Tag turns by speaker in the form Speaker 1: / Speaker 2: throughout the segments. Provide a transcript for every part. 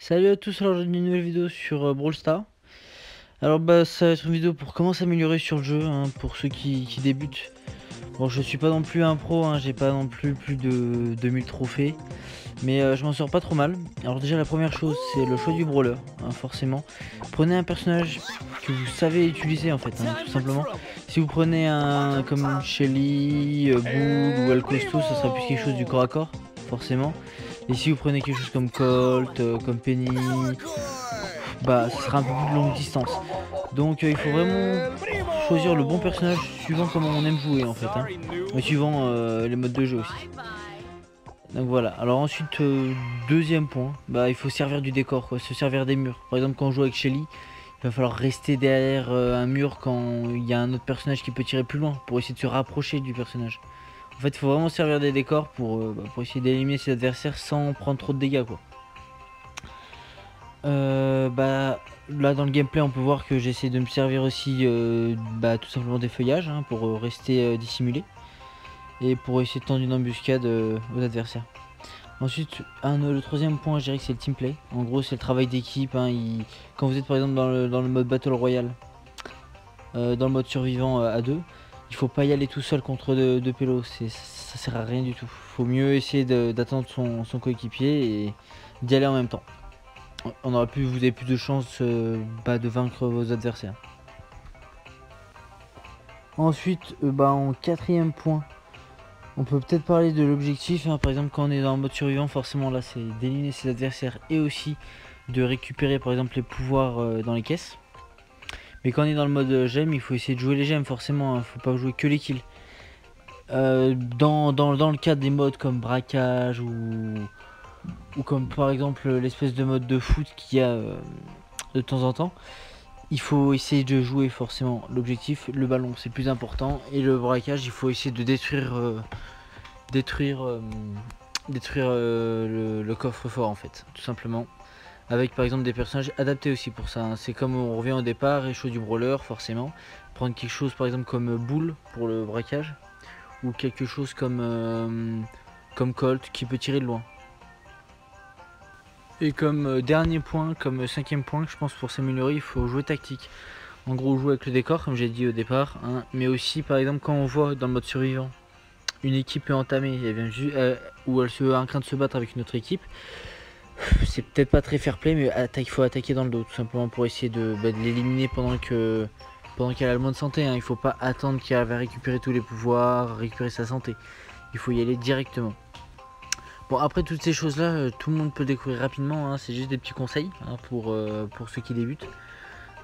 Speaker 1: Salut à tous, alors j'ai une nouvelle vidéo sur Brawl Stars. Alors ça va être une vidéo pour comment s'améliorer sur le jeu, hein, pour ceux qui débutent. Bon, je suis pas non plus un pro, hein, j'ai pas non plus de 2000 trophées, mais je m'en sors pas trop mal. Alors déjà la première chose c'est le choix du brawler, hein, forcément. Prenez un personnage que vous savez utiliser en fait, hein, tout simplement. Si vous prenez un comme Shelly, Bull ou El Costo, ça sera plus quelque chose du corps à corps, forcément. Et si vous prenez quelque chose comme Colt, comme Penny, bah ce sera un peu plus de longue distance. Donc il faut vraiment choisir le bon personnage suivant comment on aime jouer en fait, hein. Et suivant les modes de jeu aussi. Donc voilà, alors ensuite deuxième point, bah il faut servir du décor quoi, se servir des murs. Par exemple quand on joue avec Shelly, il va falloir rester derrière un mur quand il y a un autre personnage qui peut tirer plus loin pour essayer de se rapprocher du personnage. En fait il faut vraiment servir des décors pour essayer d'éliminer ses adversaires sans prendre trop de dégâts quoi. Bah là dans le gameplay on peut voir que j'essaie de me servir aussi tout simplement des feuillages, hein, pour rester dissimulé et pour essayer de tendre une embuscade aux adversaires. Ensuite le troisième point je dirais que c'est le teamplay. En gros c'est le travail d'équipe, hein, quand vous êtes par exemple dans le mode Battle Royale, dans le mode survivant à deux, il faut pas y aller tout seul contre deux pélos, ça sert à rien du tout. Faut mieux essayer d'attendre son coéquipier et d'y aller en même temps. Vous avez plus de chances de vaincre vos adversaires. Ensuite, en quatrième point, on peut peut-être parler de l'objectif, hein. Par exemple, quand on est dans le mode survivant, forcément là c'est d'éliminer ses adversaires et aussi de récupérer par exemple les pouvoirs dans les caisses. Mais quand on est dans le mode gemme, il faut essayer de jouer les gemmes forcément, hein. Faut pas jouer que les kills. Dans le cadre des modes comme braquage ou comme par exemple l'espèce de mode de foot qu'il y a de temps en temps, il faut essayer de jouer forcément l'objectif, le ballon c'est le plus important, et le braquage il faut essayer de détruire le coffre-fort en fait, tout simplement. Avec par exemple des personnages adaptés aussi pour ça, hein. C'est comme on revient au départ, et choix du brawler forcément. Prendre quelque chose par exemple comme Bull pour le braquage, ou quelque chose comme Colt qui peut tirer de loin. Et comme dernier point, comme cinquième point, je pense pour s'améliorer, il faut jouer tactique. En gros, jouer avec le décor, comme j'ai dit au départ, hein, mais aussi par exemple quand on voit dans le mode survivant une équipe est entamée, ou elle est en train de se battre avec une autre équipe, c'est peut-être pas très fair play, mais il faut attaquer dans le dos tout simplement pour essayer de l'éliminer pendant qu'elle a le moins de santé, hein. Il faut pas attendre qu'elle va récupérer tous les pouvoirs, récupérer sa santé. Il faut y aller directement. Bon, après toutes ces choses là, tout le monde peut découvrir rapidement, hein. C'est juste des petits conseils, hein, pour ceux qui débutent.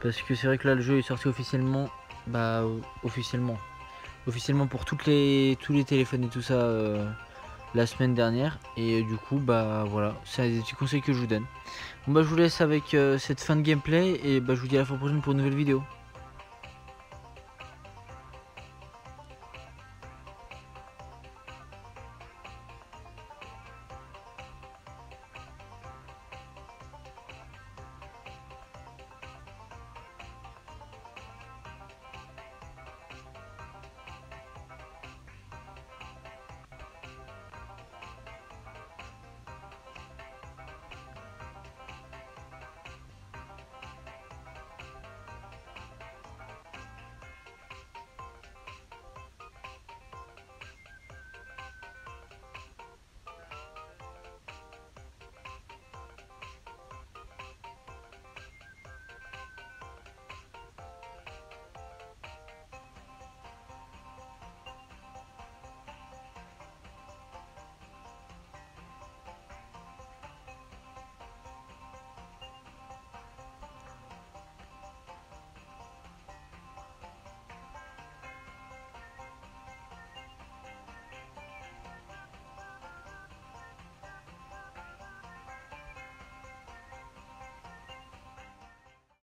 Speaker 1: Parce que c'est vrai que là le jeu est sorti officiellement, officiellement pour tous les téléphones et tout ça la semaine dernière. Et du coup voilà, c'est des petits conseils que je vous donne. Bon je vous laisse avec cette fin de gameplay et je vous dis à la fois prochaine pour une nouvelle vidéo.